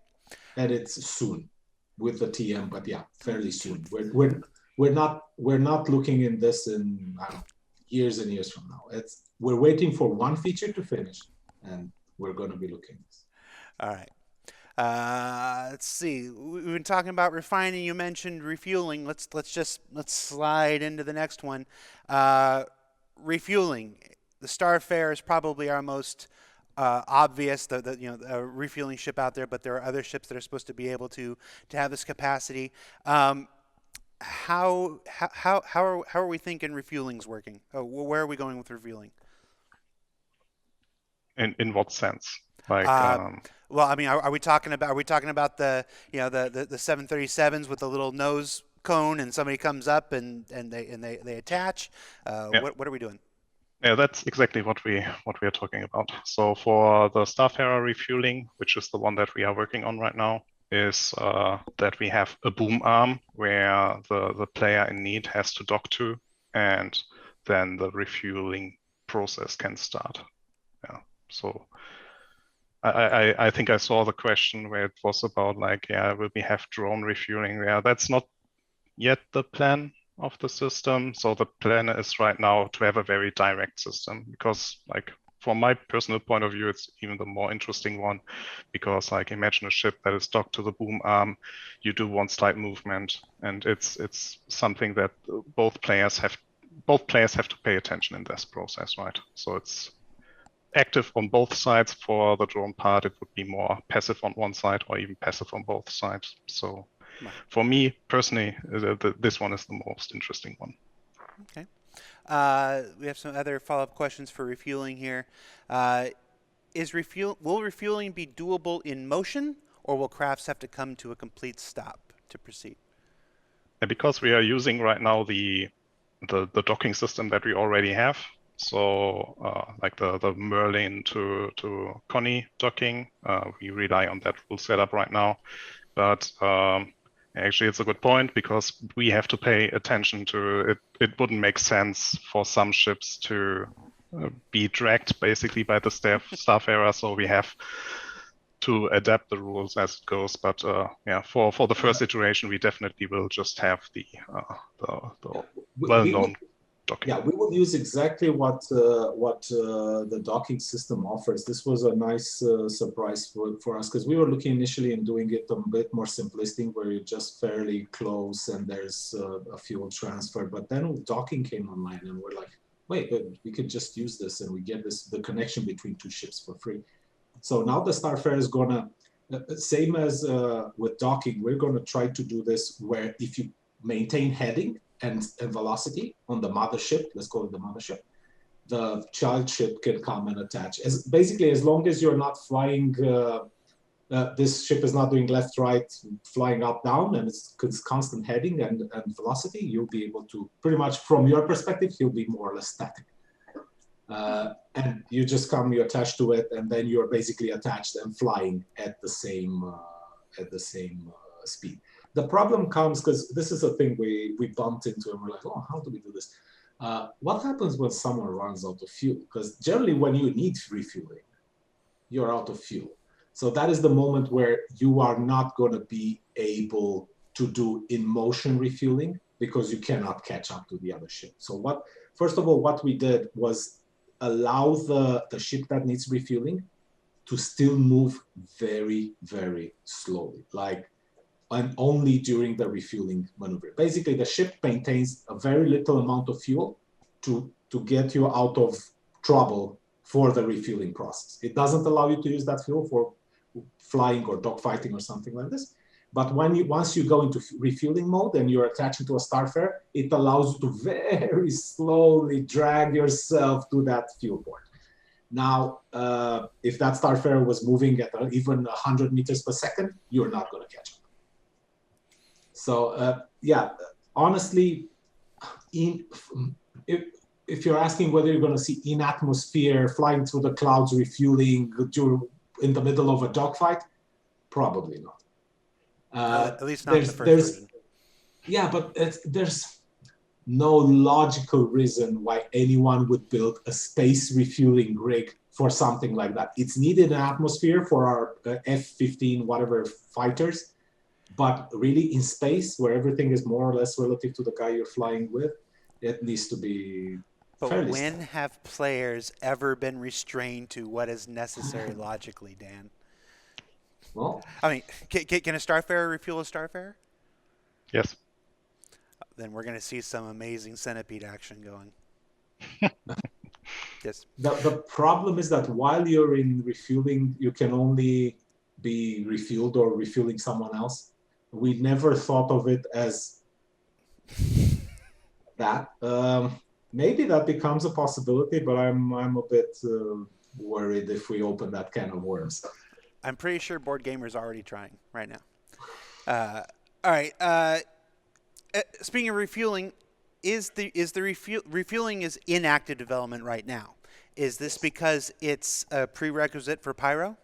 And it's soon with the TM, but yeah, fairly soon. We're not looking in this in years and years from now. We're waiting for one feature to finish, and we're going to be looking at this. All right. Let's see. We've been talking about refining. You mentioned refueling. Let's slide into the next one. Refueling. the Starfare is probably our most obvious, the refueling ship out there, but there are other ships that are supposed to be able to have this capacity. How are we thinking refueling's working? Where are we going with refueling? In what sense? Like, Well, I mean, are we talking about the the 737s with the little nose cone and somebody comes up and they attach? yeah. What are we doing? Yeah, that's exactly what we are talking about. So for the Starfarer refueling, which is the one that we are working on right now, is that we have a boom arm where the player in need has to dock to, and then the refueling process can start. Yeah. So I think I saw the question where it was about like, yeah, will we have drone refueling? Yeah, that's not yet the plan of the system. So the plan is right now to have a very direct system, because like from my personal point of view, it's even the more interesting one, because like imagine a ship that is docked to the boom arm, you do one slight movement, and it's something that both players have to pay attention in this process, right? So it's active on both sides. For the drone part, it would be more passive on one side or even passive on both sides. So for me personally, this one is the most interesting one. Okay. We have some other follow-up questions for refueling here. Will refueling be doable in motion, or will crafts have to come to a complete stop to proceed? And because we are using right now the docking system that we already have, so like the Merlin to Connie docking, we rely on that rule setup right now. But actually, it's a good point, because we have to pay attention to it. It wouldn't make sense for some ships to be dragged basically by the Starfarer, so we have to adapt the rules as it goes. But yeah, for the first iteration, we definitely will just have the well-known docking. Yeah, we will use exactly what the docking system offers. This was a nice surprise for us, because we were looking initially in doing it a bit more simplistic, where you're just fairly close and there's a fuel transfer. But then docking came online, and we're like, wait, we could just use this, and we get the connection between two ships for free. So now the Starfarer is gonna, same as with docking, we're gonna try to do this where if you maintain heading and velocity on the mothership, let's call it the mothership, the child ship can come and attach. Basically, as long as you're not flying, this ship is not doing left, right, flying up, down, and it's constant heading and velocity, you'll be able to, pretty much from your perspective, you'll be more or less static. And you just come, you attach to it, and then you're basically attached and flying at the same speed. The problem comes, because this is a thing we bumped into, and we're like, oh, how do we do this? What happens when someone runs out of fuel? Because generally when you need refueling, you're out of fuel. So that is the moment where you are not going to be able to do in motion refueling, because you cannot catch up to the other ship. So first of all, what we did was allow the ship that needs refueling to still move very, very slowly, and only during the refueling maneuver. Basically, the ship maintains a very little amount of fuel to get you out of trouble for the refueling process. It doesn't allow you to use that fuel for flying or dogfighting or something like this. But once you go into refueling mode and you're attaching to a Starfarer, it allows you to very slowly drag yourself to that fuel port. Now, if that Starfarer was moving at even 100 meters per second, you're not going to catch up. So yeah, honestly, if you're asking whether you're going to see in atmosphere, flying through the clouds, refueling in the middle of a dogfight, probably not. At least not the first version. Yeah, but there's no logical reason why anyone would build a space refueling rig for something like that. It's needed in atmosphere for our F-15 whatever fighters, but really in space, where everything is more or less relative to the guy you're flying with, it needs to be. But when have players ever been restrained to what is necessary logically, Dan? Well, I mean, can a Starfarer refuel a Starfarer? Yes. Then we're going to see some amazing centipede action going. Yes. The problem is that while you're in refueling, you can only be refueled or refueling someone else. We never thought of it as that. Maybe that becomes a possibility, but I'm a bit worried if we open that can of worms. I'm pretty sure board gamers are already trying right now. All right. Speaking of refueling, is the refueling is in active development right now? Is this because it's a prerequisite for Pyro?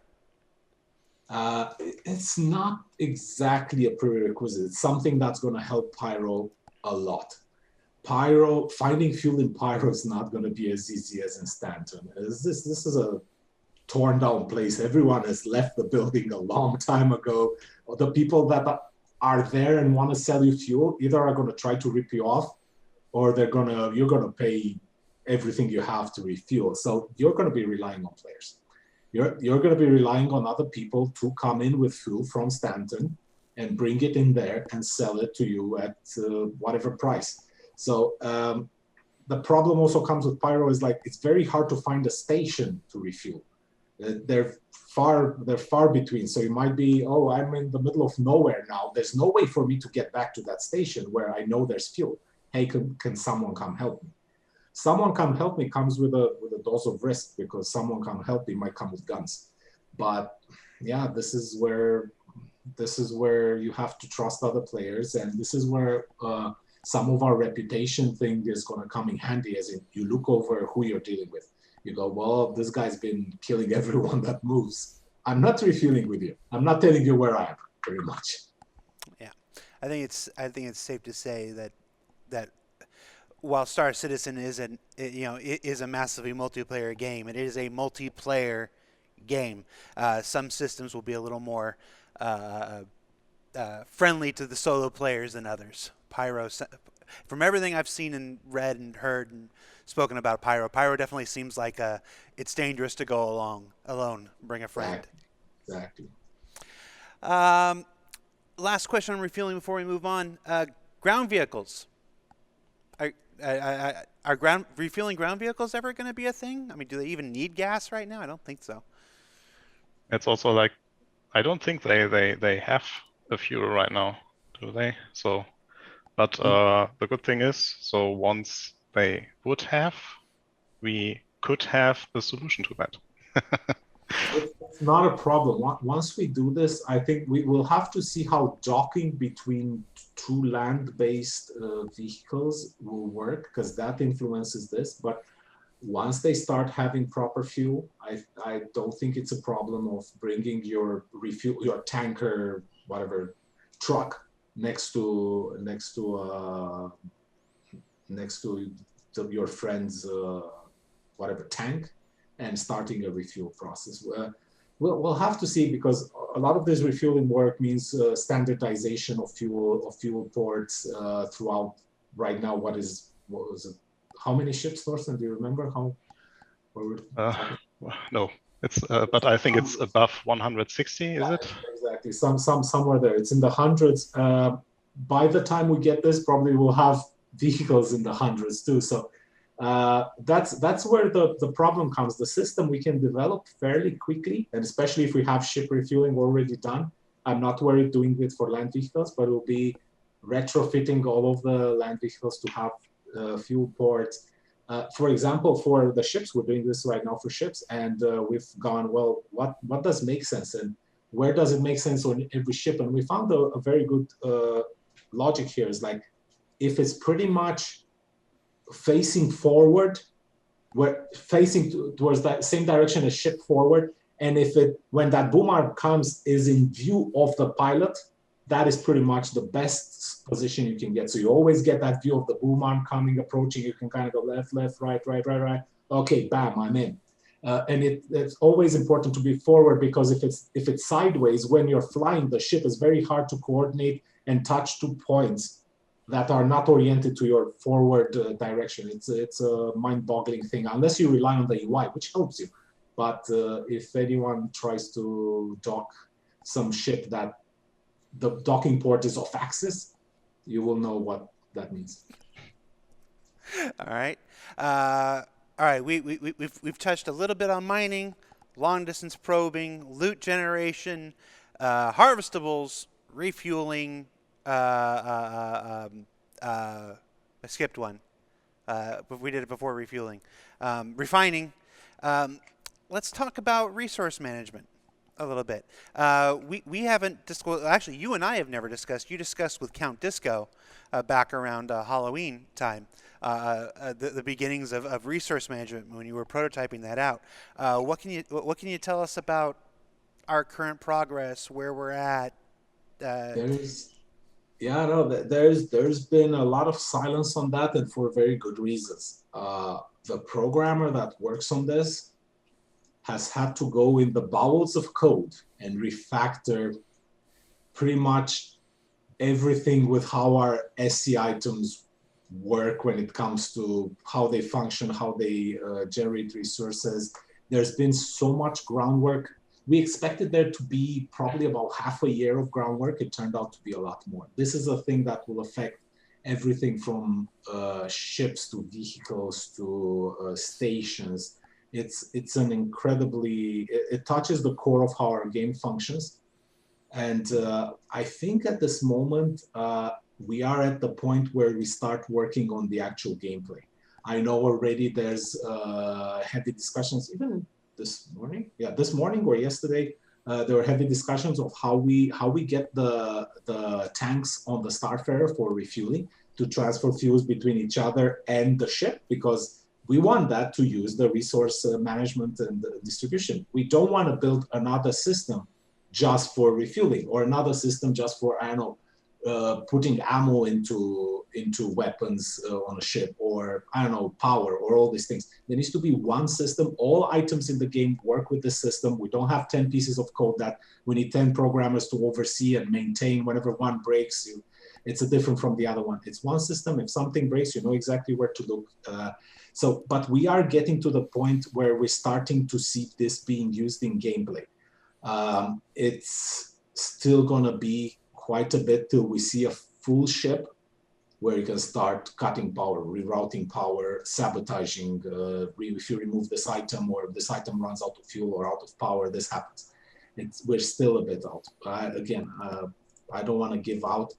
It's not exactly a prerequisite. It's something that's going to help Pyro a lot. Pyro, finding fuel in Pyro is not going to be as easy as in Stanton. This is a torn down place. Everyone has left the building a long time ago. The people that are there and want to sell you fuel either are going to try to rip you off, or you're going to pay everything you have to refuel. So you're going to be relying on players. You're going to be relying on other people to come in with fuel from Stanton and bring it in there and sell it to you at whatever price. So the problem also comes with Pyro is like it's very hard to find a station to refuel. They're far between. So you might be, oh, I'm in the middle of nowhere now. There's no way for me to get back to that station where I know there's fuel. Hey, can someone come help me? Someone come help me comes with a dose of risk, because someone come help me might come with guns. But yeah, this is where you have to trust other players, and this is where some of our reputation thing is going to come in handy, as in you look over who you're dealing with. You go, well, this guy's been killing everyone that moves. I'm not refueling with you. I'm not telling you where I am, pretty much. Yeah, I think it's safe to say that while Star Citizen is a massively multiplayer game, it is a multiplayer game. Some systems will be a little more friendly to the solo players than others. Pyro, from everything I've seen and read and heard and spoken about Pyro definitely seems like it's dangerous to go alone. Bring a friend. Exactly. Last question on refueling before we move on. Ground vehicles. Are refueling ground vehicles ever going to be a thing? I mean, do they even need gas right now? I don't think so. It's also like, I don't think they have a fuel right now, do they? So, but the good thing is, so once they would have, we could have a solution to that. It's not a problem. Once we do this, I think we will have to see how docking between two land-based vehicles will work, because that influences this. But once they start having proper fuel, I don't think it's a problem of bringing your tanker, whatever, truck next to your friend's whatever tank, and starting a refuel process. We'll have to see, because a lot of this refueling work means standardization of fuel ports throughout. Right now, what was it? How many ships, Thorsten? Do you remember how? No, it's but I think it's above 160. Is it? Exactly, somewhere there. It's in the hundreds. By the time we get this, probably we'll have vehicles in the hundreds too. So. That's where the problem comes. The system we can develop fairly quickly, and especially if we have ship refueling already done. I'm not worried doing it for land vehicles, but it will be retrofitting all of the land vehicles to have fuel ports. For example, for the ships, we're doing this right now for ships, and we've gone, well, what does make sense, and where does it make sense on every ship? And we found a very good logic here. Is like, if it's pretty much facing forward, we're facing towards that same direction as ship forward, and when that boom arm comes is in view of the pilot, that is pretty much the best position you can get. So you always get that view of the boom arm coming, approaching. You can kind of go left, right. Okay, bam, I'm in. And it's always important to be forward, because if it's sideways, when you're flying the ship, is very hard to coordinate and touch 2 points that are not oriented to your forward direction. It's a mind-boggling thing, unless you rely on the UI, which helps you. But if anyone tries to dock some ship that the docking port is off axis, you will know what that means. All right. All right, we've touched a little bit on mining, long distance probing, loot generation, harvestables, refueling. I skipped one, but we did it before refueling. Refining. Let's talk about resource management a little bit. We haven't disclosed. Actually, you and I have never discussed. You discussed with Count Disco back around Halloween time. The beginnings of resource management when you were prototyping that out. What can you tell us about our current progress, where we're at? There's there's been a lot of silence on that, and for very good reasons. The programmer that works on this has had to go in the bowels of code and refactor pretty much everything with how our SC items work when it comes to how they function, how they generate resources. There's been so much groundwork. We expected there to be probably about half a year of groundwork. It turned out to be a lot more. This is a thing that will affect everything from ships to vehicles to stations. It's an incredibly, it touches the core of how our game functions. And I think at this moment, we are at the point where we start working on the actual gameplay. I know already there's heavy discussions, even this morning. Yeah, this morning or yesterday, there were heavy discussions of how we get the tanks on the Starfarer for refueling to transfer fuels between each other and the ship, because we want that to use the resource management and the distribution. We don't want to build another system just for refueling, or another system just for, I don't know, putting ammo into weapons on a ship, or I don't know, power, or all these things. There needs to be one system. All items in the game work with this system. We don't have 10 pieces of code that we need 10 programmers to oversee and maintain. Whenever one breaks, it's different from the other one. It's one system. If something breaks, you know exactly where to look. But we are getting to the point where we're starting to see this being used in gameplay. It's still gonna be quite a bit till we see a full ship where you can start cutting power, rerouting power, sabotaging. If you remove this item, or if this item runs out of fuel or out of power, this happens. We're still a bit out. I don't want to give out.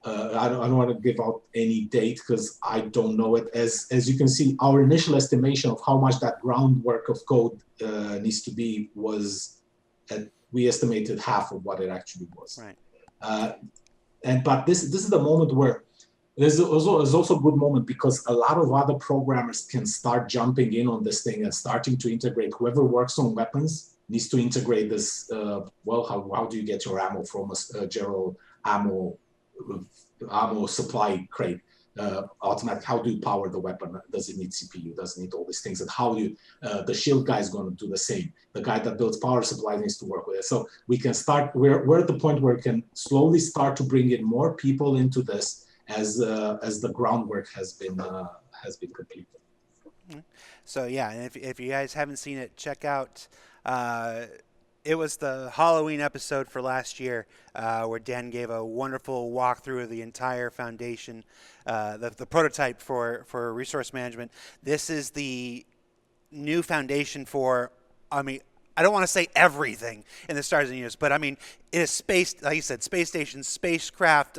I don't want to give out any date because I don't know it. As you can see, our initial estimation of how much that groundwork of code needs to be was, we estimated half of what it actually was. Right. But this is the moment where there's also a good moment, because a lot of other programmers can start jumping in on this thing and starting to integrate. Whoever works on weapons needs to integrate this. How do you get your ammo from a general ammo supply crate? Automatic. How do you power the weapon? Does it need CPU? Does it need all these things? And how do you, the shield guy is going to do the same. The guy that builds power supply needs to work with it. So we can start. We're at the point where we can slowly start to bring in more people into this as the groundwork has been completed. So yeah, and if you guys haven't seen it, check out. It was the Halloween episode for last year where Dan gave a wonderful walkthrough of the entire foundation, the prototype for resource management. This is the new foundation for, I mean, I don't want to say everything in the Stars and Universe, but I mean, it is space, like you said, space stations, spacecraft,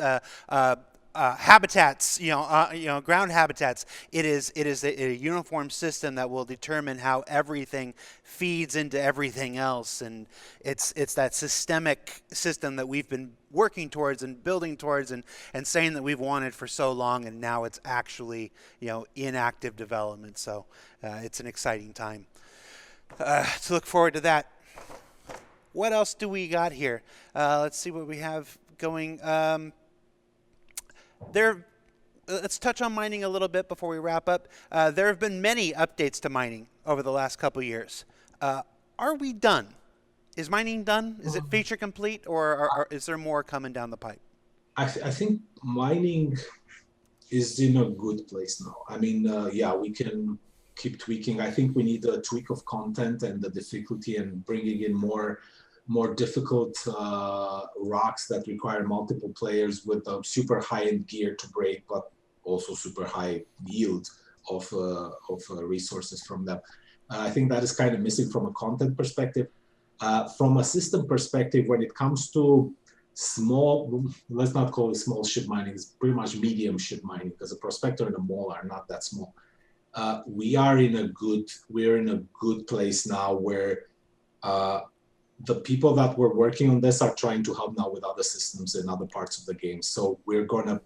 habitats, ground habitats. It is a uniform system that will determine how everything feeds into everything else, and it's that systemic system that we've been working towards and building towards and saying that we've wanted for so long, and now it's actually in active development. So it's an exciting time to look forward to that. What else do we got here? Let's see what we have going. Let's touch on mining a little bit before we wrap up. There have been many updates to mining over the last couple years. Are we done? Is mining done? Is it feature complete, or is there more coming down the pipe? I think mining is in a good place now. I mean, we can keep tweaking. I think we need a tweak of content and the difficulty, and bringing in more difficult rocks that require multiple players with super high-end gear to break, but also super high yield resources from them. I think that is kind of missing from a content perspective. From a system perspective, when it comes to small, let's not call it small ship mining, it's pretty much medium ship mining, because a prospector and a mole are not that small. We're in a good place now where the people that were working on this are trying to help now with other systems in other parts of the game. So we're gonna,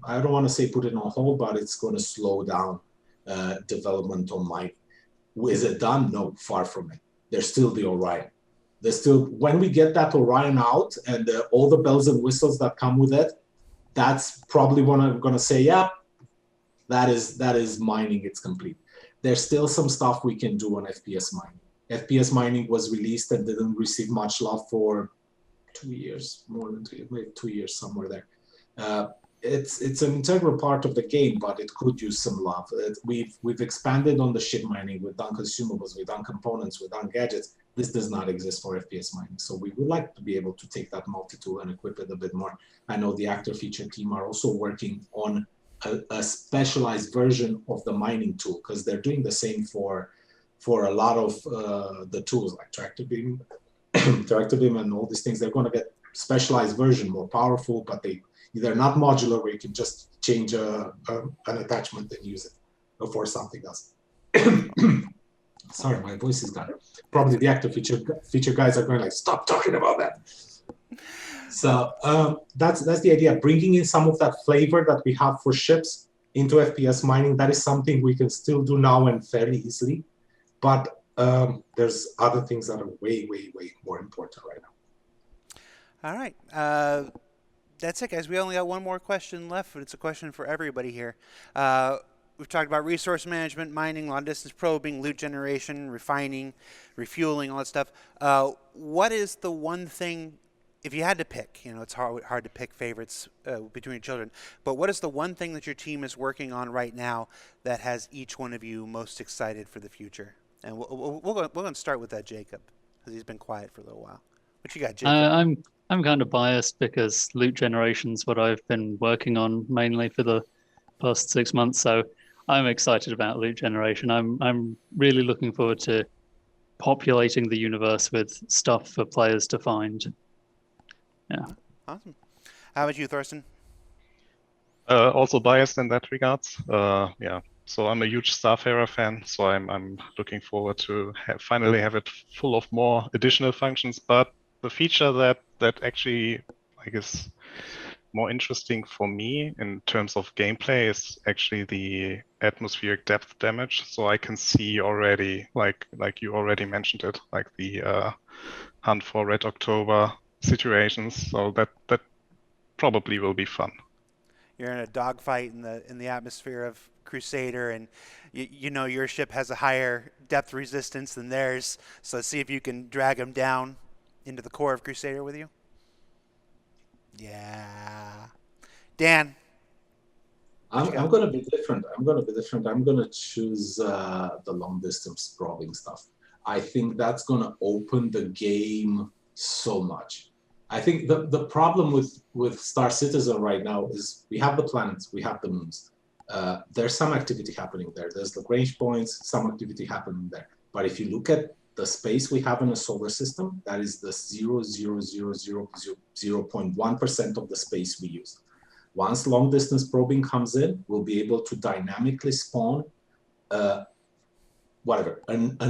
I don't want to say put it on hold, but it's going to slow down development on mining. Is it done? No, far from it. There's still the Orion. There's still, when we get that Orion out and all the bells and whistles that come with it, that's probably when I'm going to say, yeah, that is mining. It's complete. There's still some stuff we can do on FPS mining. FPS mining was released and didn't receive much love for 2 years, more than 2 years, maybe 2 years, somewhere there. It's an integral part of the game, but it could use some love. We've expanded on the ship mining. We've done consumables, we've done components, we've done gadgets. This does not exist for FPS mining. So we would like to be able to take that multi-tool and equip it a bit more. I know the actor feature team are also working on a specialized version of the mining tool, because they're doing the same for a lot of the tools like tractor beam and all these things. They're going to get specialized version, more powerful, but they're not modular where you can just change an attachment and use it for something else. Sorry, my voice is gone. Probably the actor feature guys are going like, stop talking about that. So that's the idea, bringing in some of that flavor that we have for ships into FPS mining. That is something we can still do now and fairly easily, but there's other things that are way, way, way more important right now. All right. That's it, guys. We only got one more question left, but it's a question for everybody here. We've talked about resource management, mining, long-distance probing, loot generation, refining, refueling, all that stuff. What is the one thing, if you had to pick, it's hard to pick favorites between your children, but what is the one thing that your team is working on right now that has each one of you most excited for the future? And we're going to start with that, Jacob, because he's been quiet for a little while. What you got, Jacob? I'm kind of biased because loot generation's what I've been working on mainly for the past 6 months. So I'm excited about loot generation. I'm really looking forward to populating the universe with stuff for players to find. Yeah. Awesome. How about you, Thorsten? Also biased in that regards. Yeah. So I'm a huge Starfarer fan, so I'm looking forward to finally have it full of more additional functions. But the feature that actually I guess more interesting for me in terms of gameplay is actually the atmospheric depth damage. So I can see already, like you already mentioned it, like the hunt for Red October situations. So that probably will be fun. You're in a dogfight in the atmosphere of Crusader, and your ship has a higher depth resistance than theirs. So let's see if you can drag them down into the core of Crusader with you. Yeah. Dan? I'm going to be different. I'm going to choose the long distance probing stuff. I think that's going to open the game so much. I think the problem with Star Citizen right now is we have the planets, we have the moons. There's some activity happening there. There's Lagrange points, some activity happening there. But if you look at the space we have in a solar system, that is the 0.1% of the space we use. Once long distance probing comes in, we'll be able to dynamically spawn an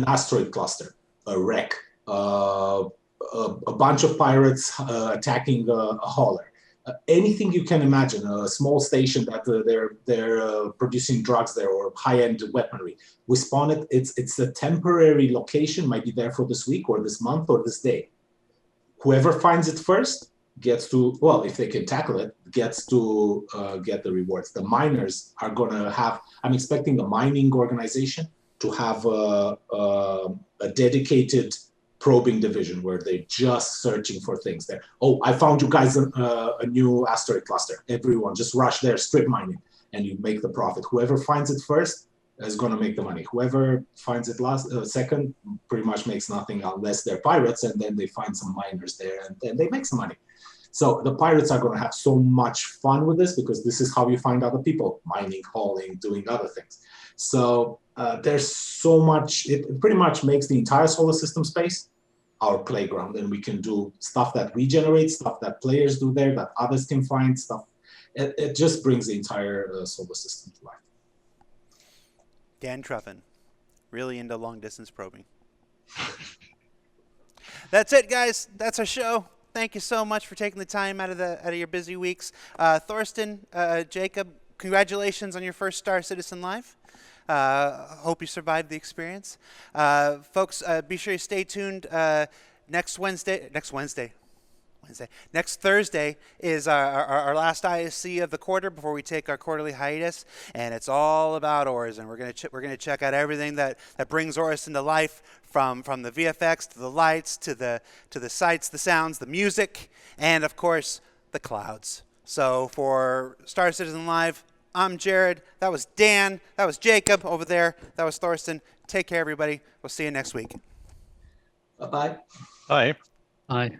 asteroid cluster, a wreck, a bunch of pirates attacking a hauler. Anything you can imagine, a small station that they're producing drugs there or high-end weaponry. We spawn it. It's a temporary location, might be there for this week or this month or this day. Whoever finds it first gets to, well, if they can tackle it, gets to get the rewards. The miners are going to have, I'm expecting the mining organization to have a dedicated probing division where they're just searching for things there. Oh, I found you guys a new asteroid cluster. Everyone just rush there, strip mining, and you make the profit. Whoever finds it first is going to make the money. Whoever finds it second pretty much makes nothing unless they're pirates, and then they find some miners there, and then they make some money. So the pirates are going to have so much fun with this because this is how you find other people, mining, hauling, doing other things. So there's so much, it pretty much makes the entire solar system space our playground, and we can do stuff that we generate, stuff that players do there, that others can find, stuff. It just brings the entire solar system to life. Dan Truffin, really into long distance probing. That's it, guys. That's our show. Thank you so much for taking the time out of your busy weeks. Thorsten, Jacob, congratulations on your first Star Citizen Live. Hope you survived the experience. Folks, be sure you stay tuned. Next Thursday is our last ISC of the quarter before we take our quarterly hiatus, and it's all about Orison. We're gonna check out everything that brings Orison to life, from the VFX to the lights to the sights, the sounds, the music, and of course the clouds. So for Star Citizen Live, I'm Jared. That was Dan. That was Jacob over there. That was Thorsten. Take care, everybody. We'll see you next week. Bye-bye. Bye. Bye.